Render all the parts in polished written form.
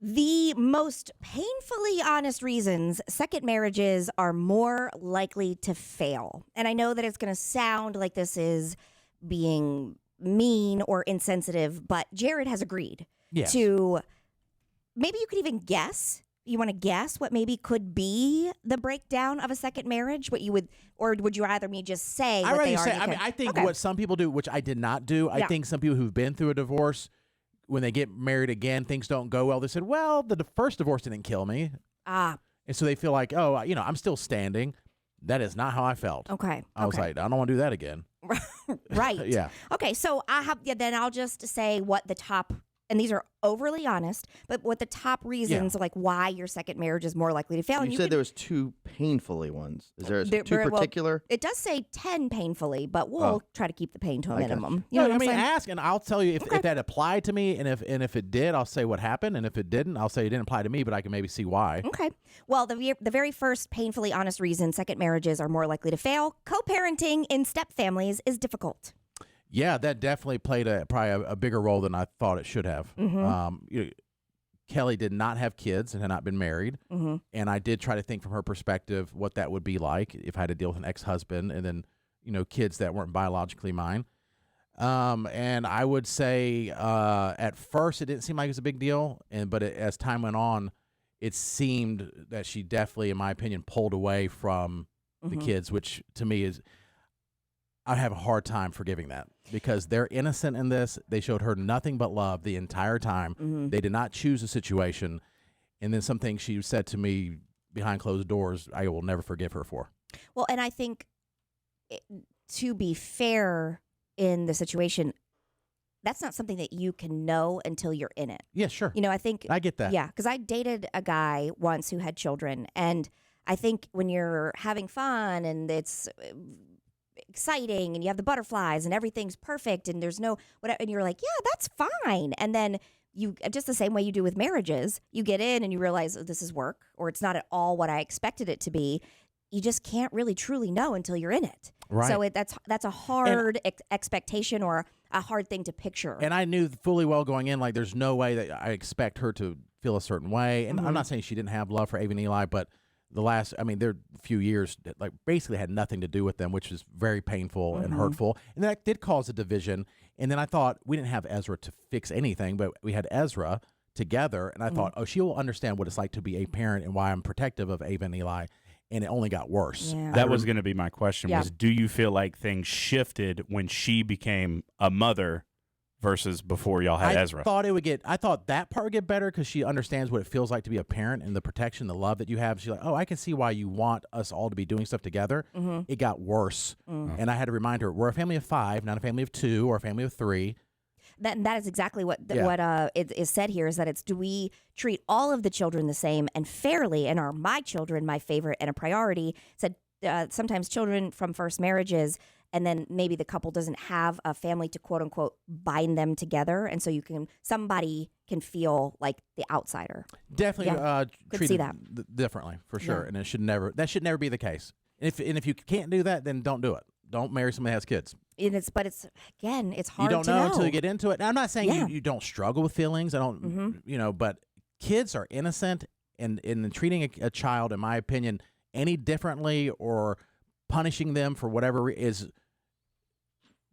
The most painfully honest reasons second marriages are more likely to fail. And I know that it's going to sound like this is being mean or insensitive, but Jared has agreed to, maybe you could even guess. You want to guess what maybe could be the breakdown of a second marriage? What you would, or would you rather me just say what they already say, I think what some people do, which I did not do, I think some people who've been through a divorce, when they get married again, things don't go well. They said, well, the first divorce didn't kill me. And so they feel like, oh, I'm still standing. That is not how I felt. Okay. I was like, I don't want to do that again. Right. Yeah. Okay. So then I'll just say what the top, and these are overly honest, but what the top reasons like why your second marriage is more likely to fail. You said there was 2 painfully ones. Is there 2 particular? Well, it does say 10 painfully, but we'll try to keep the pain to a minimum. You know what I mean? Ask, and I'll tell you if that applied to me, and if it did, I'll say what happened, and if it didn't, I'll say it didn't apply to me, but I can maybe see why. Okay. Well, the very first painfully honest reason second marriages are more likely to fail: co-parenting in step families is difficult. Yeah, that definitely played probably a bigger role than I thought it should have. Kelly did not have kids and had not been married, and I did try to think from her perspective what that would be like if I had to deal with an ex-husband and then kids that weren't biologically mine. And I would say at first it didn't seem like it was a big deal, but as time went on, it seemed that she definitely, in my opinion, pulled away from the kids, which to me is. I have a hard time forgiving that because they're innocent in this. They showed her nothing but love the entire time. They did not choose a situation. And then some things she said to me behind closed doors, I will never forgive her for. Well, and I think to be fair in the situation, that's not something that you can know until you're in it. Yeah, sure. I think I get that. Yeah, because I dated a guy once who had children, and I think when you're having fun and it's exciting and you have the butterflies and everything's perfect and there's no whatever, and you're like, yeah, that's fine. And then you, just the same way you do with marriages, you get in and you realize, oh, this is work, or it's not at all what I expected it to be. You just can't really truly know until you're in it. Right. So that's a hard expectation or a hard thing to picture. And I knew fully well going in, like there's no way that I expect her to feel a certain way. And I'm not saying she didn't have love for Ava and Eli, but their few years, like basically had nothing to do with them, which is very painful and hurtful. And that did cause a division. And then I thought we didn't have Ezra to fix anything, but we had Ezra together. And I thought, oh, she will understand what it's like to be a parent and why I'm protective of Ava and Eli. And it only got worse. Yeah. That was going to be my question was, do you feel like things shifted when she became a mother versus before y'all had Ezra? I thought that part would get better because she understands what it feels like to be a parent and the protection, the love that you have. She's like, oh, I can see why you want us all to be doing stuff together. It got worse. And I had to remind her, we're a family of 5, not a family of 2 or a family of 3. That is exactly what it is said here, is that it's, do we treat all of the children the same and fairly, and are my children my favorite and a priority? Said sometimes children from first marriages, and then maybe the couple doesn't have a family to quote unquote bind them together, and so somebody can feel like the outsider. Definitely could see that differently for sure, and that should never be the case. And if you can't do that, then don't do it. Don't marry somebody that has kids. But it's hard to know. You don't know until you get into it. And I'm not saying you don't struggle with feelings. I don't, but kids are innocent, and in treating a child, in my opinion, any differently or punishing them for whatever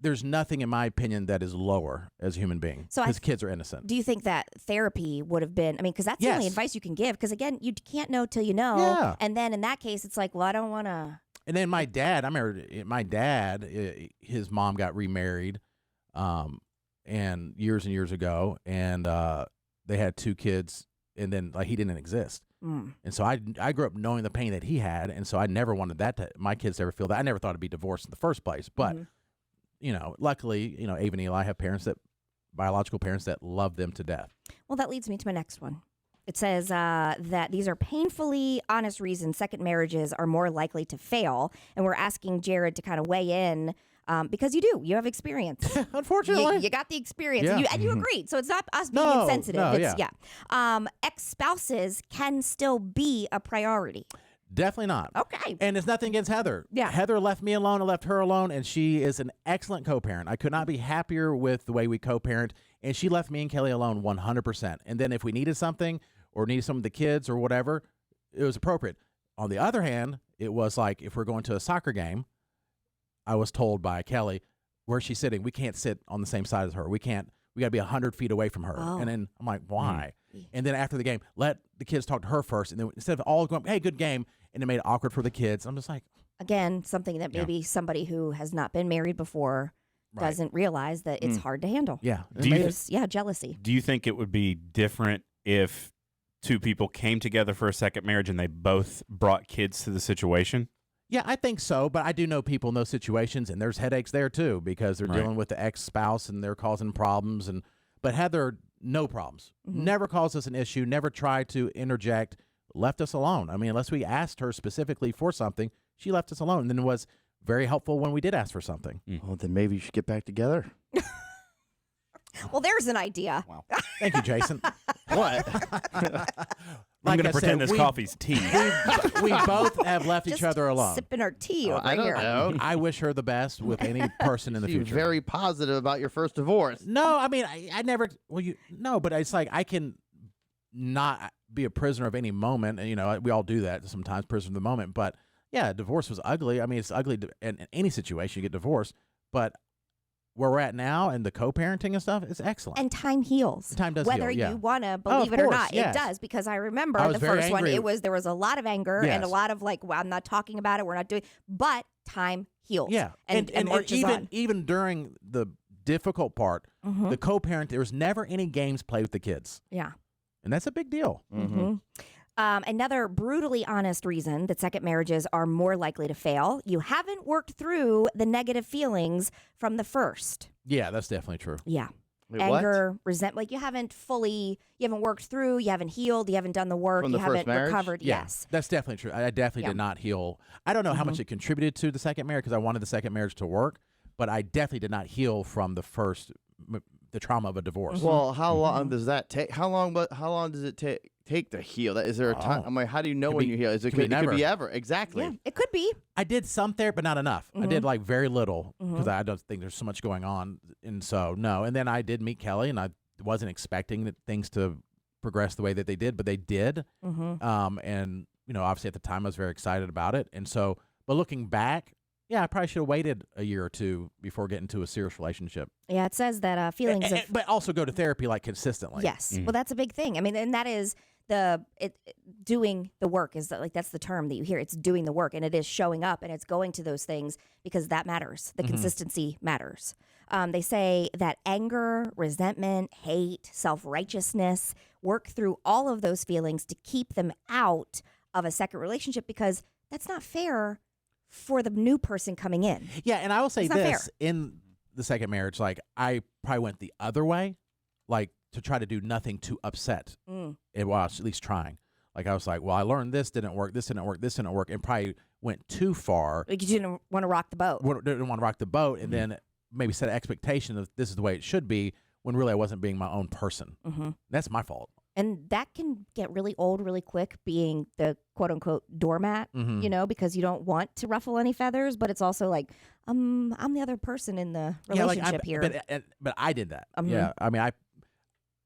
there's nothing, in my opinion, that is lower as a human being because kids are innocent. Do you think that therapy would have been, because that's the only advice you can give, because again, you can't know till you know. Yeah. And then in that case, it's like, well, I don't want to. And then my dad, his mom got remarried and years ago, and they had 2 kids, and then like he didn't exist. And so I grew up knowing the pain that he had, and so I never wanted my kids to ever feel that. I never thought it'd be divorced in the first place, but luckily, Ava and Eli have biological parents that love them to death. Well, that leads me to my next one. It says that these are painfully honest reasons second marriages are more likely to fail. And we're asking Jared to kind of weigh in because you have experience. Unfortunately. You got the experience. Yeah. And you agreed. So it's not us being insensitive. Ex-spouses can still be a priority. Definitely not. Okay. And it's nothing against Heather. Yeah. Heather left me alone. I left her alone, and she is an excellent co-parent. I could not be happier with the way we co-parent, and she left me and Kelly alone 100%. And then if we needed something, or needed some of the kids or whatever, it was appropriate. On the other hand, it was like if we're going to a soccer game, I was told by Kelly, where's she sitting? We can't sit on the same side as her. We got to be 100 feet away from her. Oh. And then I'm like, why? And then after the game, let the kids talk to her first. And then instead of all going, hey, good game, and it made it awkward for the kids. I'm just like. Again, something that maybe somebody who has not been married before doesn't realize that it's hard to handle. Yeah. There's jealousy. Do you think it would be different if two people came together for a second marriage and they both brought kids to the situation? Yeah, I think so, but I do know people in those situations, and there's headaches there too because they're dealing with the ex-spouse and they're causing problems. But Heather, no problems. Never caused us an issue, never tried to interject, left us alone. I mean, unless we asked her specifically for something, she left us alone, and then was very helpful when we did ask for something. Well, then maybe you should get back together. Well, there's an idea. Wow. Thank you, Jason. What? I'm going to pretend this coffee's tea. We both have left each other alone. Sipping our tea over I don't here. know. I wish her the best with any person in the You're future. very positive about your first divorce. No, I mean, I never. Well, but it's like I can not be a prisoner of any moment. And, we all do that sometimes, prisoner of the moment. But yeah, divorce was ugly. I mean, it's ugly in any situation you get divorced. But where we're at now and the co-parenting and stuff, it's excellent. And time heals. Time does Whether heal, yeah. you want to believe it or course, not, yes. it does. Because I remember I was the very first one, angry. there was a lot of anger and a Yes. lot of like, well, I'm not talking about it. We're not doing. But time heals. Yeah, and marches on. even during the difficult part, the co-parent, there was never any games played with the kids, Yeah. and that's a big deal. Another brutally honest reason that second marriages are more likely to fail: you haven't worked through the negative feelings from the first. Yeah, that's definitely true. Yeah. Wait, Anger, resentment, like you haven't worked through, you haven't healed, you haven't done the work, From you the first haven't marriage? recovered. Yeah, Yes. that's definitely true. I definitely did not heal. I don't know how much it contributed to the second marriage because I wanted the second marriage to work, but I definitely did not heal from the trauma of a divorce. Well, how long does that take? How long does it take to heal? Is there a time? I'm like, how do you know Could when be- you heal? It could could be be ever. Exactly. Yeah, it could be. I did some therapy, but not enough. I did like very little because I don't think there's so much going on, and so no. And then I did meet Kelly, and I wasn't expecting that things to progress the way that they did, but they did. And obviously at the time I was very excited about it, and so. But looking back, yeah, I probably should have waited a year or two before getting to a serious relationship. Yeah, it says that feelings of But also go to therapy like consistently. yes. Well, that's a big thing. I mean, and that is doing the work is that's the term that you hear. It's doing the work, and it is showing up, and it's going to those things because that matters. The consistency matters. They say that anger, resentment, hate, self-righteousness, work through all of those feelings to keep them out of a second relationship because that's not fair for the new person coming in. Yeah, and I will say It's not this fair. in the second marriage, like I probably went the other way, like to try to do nothing to upset. While I was at least trying. Like I was like, well, I learned this didn't work, this didn't work, this didn't work, and probably went too far. Like you didn't want to rock the boat. Didn't want to rock the boat, and then maybe set an expectation of this is the way it should be when really I wasn't being my own person. That's my fault. And that can get really old really quick, being the quote unquote doormat, because you don't want to ruffle any feathers, but it's also like, I'm the other person in the relationship here. But I did that. Yeah. I mean,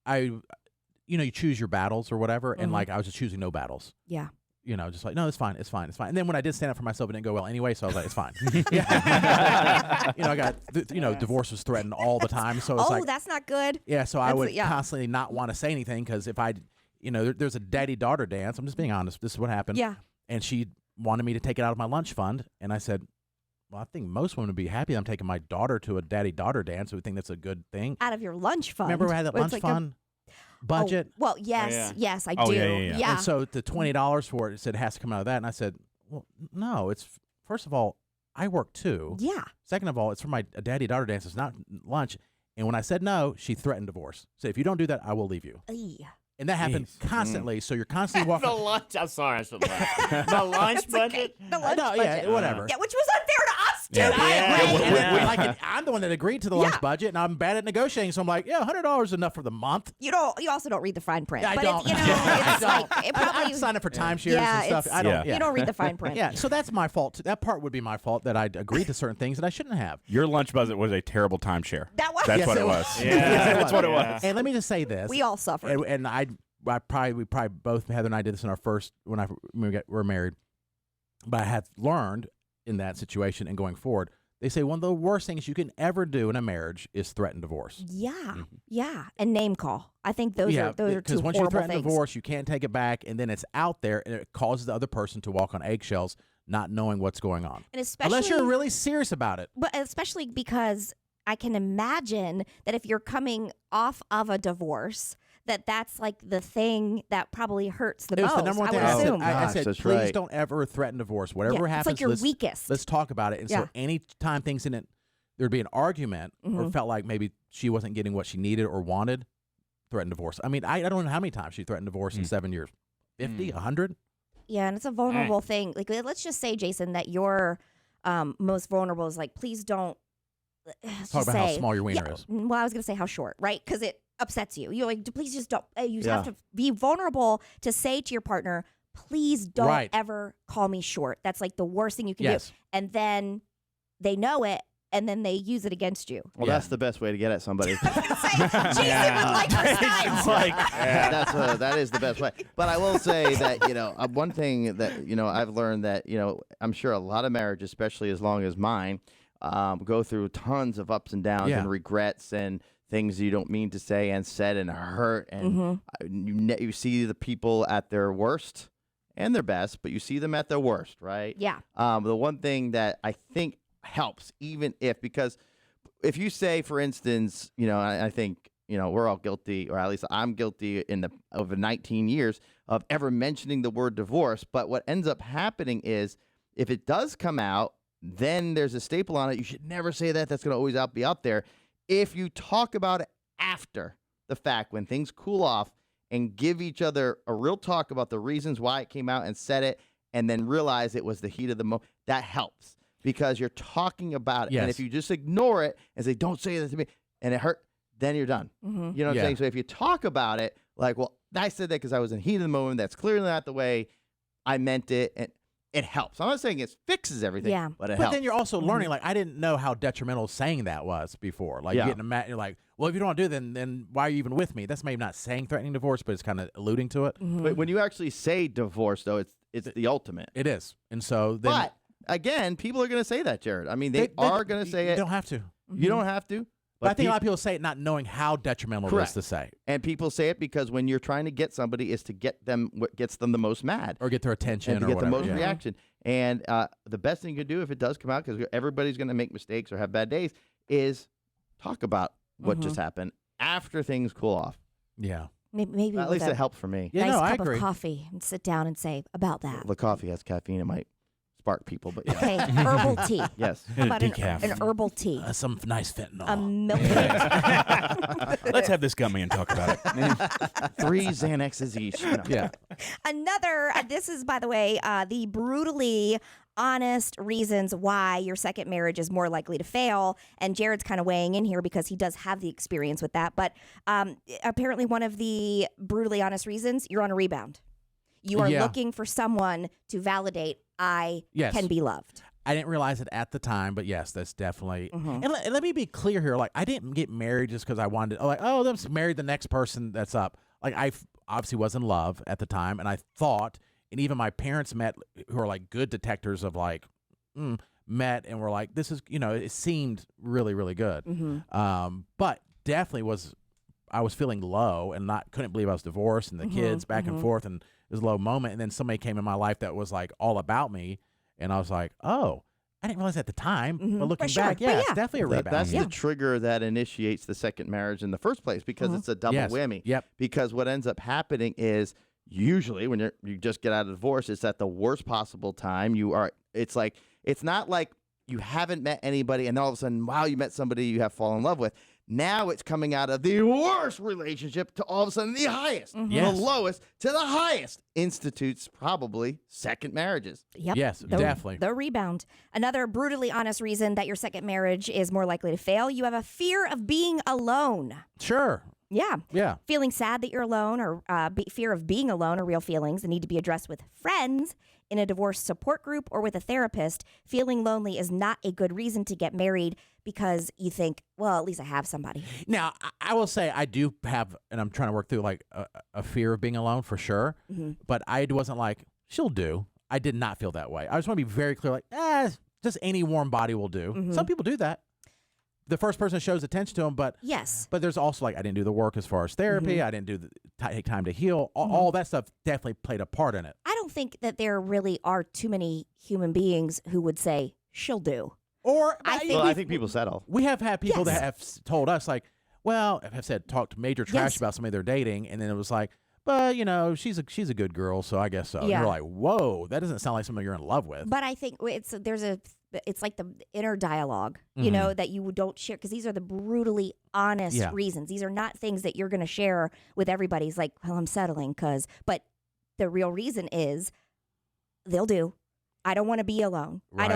I you choose your battles or whatever, and like I was just choosing no battles. Yeah. Just like, no, it's fine. And then when I did stand up for myself, it didn't go well anyway, so I was like, it's fine. I got, divorce was threatened all the time, so it's like, that's not good. yeah, so I would constantly not want to say anything because if there's a daddy-daughter dance, I'm just being honest, this is what happened. Yeah. And she wanted me to take it out of my lunch fund, and I said, well, I think most women would be happy I'm taking my daughter to a daddy-daughter dance, so we think that's a good thing. Out of your lunch fund. Remember we had that Where it's lunch like fund budget? Well, yes, yes, I Oh, do. yeah. And so the $20 for it said it has to come out of that. And I said, well, no, it's first of all, I work too. Yeah. Second of all, it's for my daddy-daughter dance. It's not lunch. And when I said no, she threatened divorce. Said, if you don't do that, I will leave you. And that happened constantly. So you're constantly walking. The lunch. I'm sorry, I should laugh. The lunch budget. The lunch No, budget. yeah, whatever. Yeah, which was unfair to us too. And I agree. Yeah. And I'm the one that agreed to the lunch budget, and I'm bad at negotiating. So I'm like, yeah, $100 is enough for the month. You also don't read the fine print. Yeah, I but don't. It's, I it's don't. like it probably I signed up for timeshares Yeah, and stuff. it's- I don't. You don't read the fine print. Yeah, so that's my fault. That part would be my fault that I agreed to certain things that I shouldn't have. Your lunch budget was a terrible timeshare. That was That's Yes, what it it was. was. Yeah, That's what it was. And let me just say this. We all suffered. And I we probably both, Heather and I did this in our first, when we were married, but I have learned in that situation and going forward, they say one of the worst things you can ever do in a marriage is threaten divorce. Yeah, and name call. I think those are two because once you horrible threaten things. divorce, you can't take it back, and then it's out there, and it causes the other person to walk on eggshells, not knowing what's going on. And especially, unless you're really serious about it. But especially because I can imagine that if you're coming off of a divorce, that's like the thing that probably hurts the It was most. the number one I thing would I said. assume. I Gosh, said, that's please right. don't ever threaten divorce. Whatever happens, it's like your weakest. let's talk about it. And so any time things in it, there'd be an argument or felt like maybe she wasn't getting what she needed or wanted, threaten divorce. I mean, I don't know how many times she threatened divorce in 7 years. 50, 100? Yeah, and it's a vulnerable thing. Like, let's just say, Jason, that you're most vulnerable is like, please don't Talk about how small your wiener is. Well, I was going to say how short, right? Because it upsets you. You're like, please just don't. You have to be vulnerable to say to your partner, please don't ever call me short. That's like the worst thing you can do. And then they know it, and then they use it against you. Well, that's the best way to get at somebody. Jason would like her style. It's like, that is the best way. But I will say that, one thing that, I've learned that, I'm sure a lot of marriages, especially as long as mine, go through tons of ups and downs and regrets and things you don't mean to say and said and hurt. And you see the people at their worst and their best, but you see them at their worst, right? Yeah. The one thing that I think helps, even because if you say, for instance, I think, we're all guilty, or at least I'm guilty over 19 years of ever mentioning the word divorce. But what ends up happening is if it does come out, then there's a staple on it. You should never say that. That's going to always be out there. If you talk about it after the fact, when things cool off, and give each other a real talk about the reasons why it came out and said it, and then realize it was the heat of the moment, that helps because you're talking about it. Yes. And if you just ignore it and say, don't say that to me, and it hurt, then you're done. You know what I'm saying? So if you talk about it, like, well, I said that because I was in the heat of the moment. That's clearly not the way I meant it. And it helps. I'm not saying it fixes everything, but it helps. But then you're also learning, like, I didn't know how detrimental saying that was before. Like, getting mad, you're like, well, if you don't want to do it, then why are you even with me? That's maybe not saying threatening divorce, but it's kind of alluding to it. But when you actually say divorce, though, it's the ultimate. It is. And so then. But, again, people are going to say that, Jared. I mean, they are going to say it. You don't have to. You don't have to. But I think a lot of people say it not knowing how detrimental it is to say. And people say it because when you're trying to get somebody is to get them what gets them the most mad. Or get their attention and to or get whatever. the most reaction. And the best thing you can do if it does come out, because everybody's going to make mistakes or have bad days, is talk about what just happened after things cool off. Yeah. Maybe at least it helped for me. Yeah, nice I cup agree. of coffee and sit down and say about that. The coffee has caffeine. It might spark people, but Okay, herbal tea. Yes. How about decaf. an herbal tea? Some nice fentanyl. A milk. Let's have this gummy and talk about it. 3 Xanaxes each. No. Yeah. Another, this is, by the way, the brutally honest reasons why your second marriage is more likely to fail. And Jared's kind of weighing in here because he does have the experience with that. But apparently one of the brutally honest reasons, you're on a rebound. You are looking for someone to validate I can be loved. I didn't realize it at the time, but yes, that's definitely. And let me be clear here. Like, I didn't get married just because I wanted to, like, oh, let's marry the next person that's up. Like, I obviously was in love at the time, and I thought, and even my parents met, who are like good detectors of like, met and were like, this is, it seemed really, really good. But definitely I was feeling low and couldn't believe I was divorced and the kids back and forth, and it was a low moment. And then somebody came in my life that was like all about me. And I was like, oh, I didn't realize at the time. But looking back, it's definitely a rebound. That's the trigger that initiates the second marriage in the first place because it's a double whammy. Yep. Because what ends up happening is usually when you just get out of divorce, it's at the worst possible time. It's not like you haven't met anybody and all of a sudden, wow, you met somebody you have fallen in love with. Now it's coming out of the worst relationship to all of a sudden the highest, the lowest to the highest. Institutes probably second marriages. Yep. Yes, definitely. The rebound. Another brutally honest reason that your second marriage is more likely to fail. You have a fear of being alone. Sure. Yeah. Yeah. Feeling sad that you're alone or fear of being alone are real feelings that need to be addressed with friends, in a divorce support group, or with a therapist. Feeling lonely is not a good reason to get married because you think, well, at least I have somebody. Now, I will say I do have, and I'm trying to work through like a fear of being alone for sure. But I wasn't like, she'll do. I did not feel that way. I just want to be very clear, like, just any warm body will do. Some people do that. The first person shows attention to them, but Yes. But there's also like I didn't do the work as far as therapy. I didn't do take time to heal. All that stuff definitely played a part in it. I don't think that there really are too many human beings who would say, she'll do. Or I think people settle. we have had people Yes. that have told us like, well, have said talked major trash Yes. about somebody they're dating, and then it was like, but you know, she's a good girl, so I guess so. And Yeah. you're like, whoa, that doesn't sound like somebody you're in love with. But I think it's like the inner dialogue, you know, that you don't share, because these are the brutally honest Yeah. reasons. These are not things that you're going to share with everybody. It's like, well, I'm settling but the real reason is they'll do. I don't want to be alone. Right.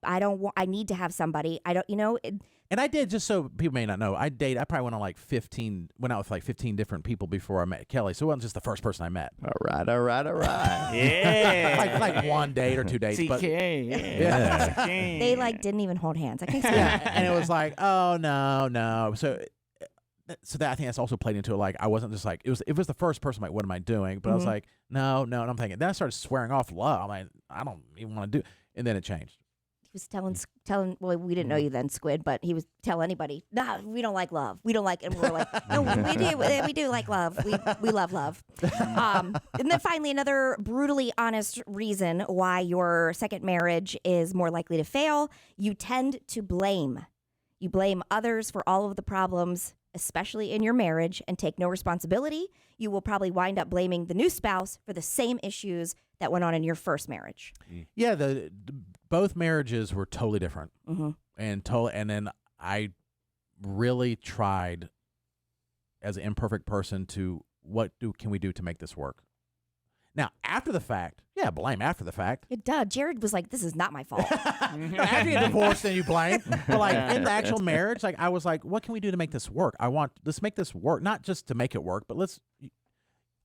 I need to have somebody. And I did, just so people may not know, I probably went out with like 15 different people before I met Kelly. So it wasn't just the first person I met. All right. Yeah. like one date or two dates. But TK. they like didn't even hold hands. I can't say yeah, that. and it was like, oh no. So that I think that's also played into it. Like I wasn't just like it was the first person. Like, what am I doing? But I was like, no. And I'm thinking. Then I started swearing off love. I'm like, I don't even want to do. And then it changed. He was telling. Well, we didn't know you then, Squid, but he was tell anybody. Nah, we don't like love. We don't like. And we're like, no, we do like love. We love love. And then finally, another brutally honest reason why your second marriage is more likely to fail. You tend to blame. You blame others for all of the problems, especially in your marriage, and take no responsibility. You will probably wind up blaming the new spouse for the same issues that went on in your first marriage. Yeah, both marriages were totally different, and then I really tried as an imperfect person to can we do to make this work. Now, after the fact, blame after the fact. Jared was like, "This is not my fault." After you get divorced, then you blame. But like in the actual marriage, like I was like, what can we do to make this work? Let's make this work, not just to make it work, but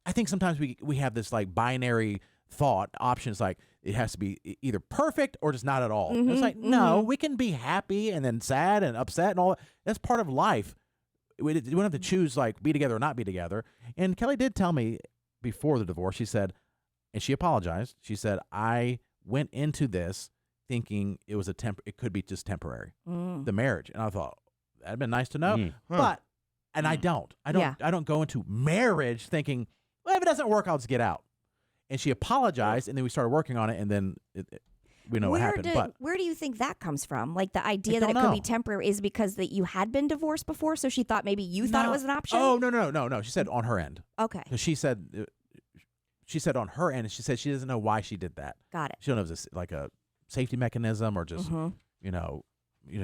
I think sometimes we have this like binary thought options, like it has to be either perfect or just not at all. It's like, no, we can be happy and then sad and upset and all that. That's part of life. We don't have to choose like be together or not be together. And Kelly did tell me before the divorce, she said, and she apologized. She said, I went into this thinking it was it could be just temporary, the marriage. And I thought that'd been nice to know, but I don't go into marriage thinking, well, if it doesn't work, I'll just get out. And she apologized, and then we started working on it, and then we know what happened. But where do you think that comes from? Like the idea that don't it could know. be temporary is because that you had been divorced before, so she thought maybe you thought it was an option? Oh, no. She said on her end. Okay. Because she said on her end, and she said she doesn't know why she did that. Got it. She don't know if it's like a safety mechanism or just,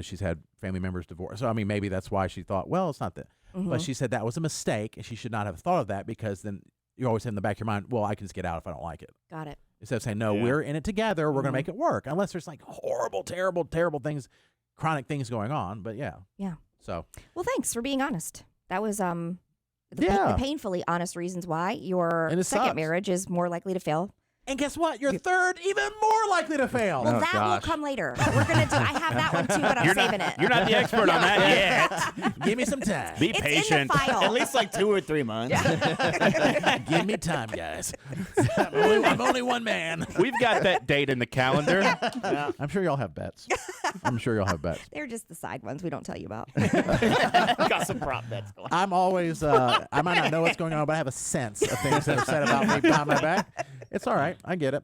she's had family members divorce. So, I mean, maybe that's why she thought, well, it's not that. But she said that was a mistake, and she should not have thought of that because then you always have in the back of your mind, well, I can just get out if I don't like it. Got it. Instead of saying, no, we're in it together. We're going to make it work. Unless there's like horrible, terrible, terrible things, chronic things going on. But yeah. Yeah. So. Well, thanks for being honest. That was the painfully honest reasons why your And it second sucks. marriage is more likely to fail. And guess what? Your third, even more likely to fail. Well, Oh, that will gosh. come later. We're going to do, I have that one too, but I'm saving it. You're not the expert on that yet. Give me some time. Be It's patient. in the file. At least like 2 or 3 months. Give me time, guys. I'm only one man. We've got that date in the calendar. I'm sure y'all have bets. They're just the side ones we don't tell you about. Got some prop bets going. I'm always, I might not know what's going on, but I have a sense of things that are said about me behind my back. It's all right. I get it.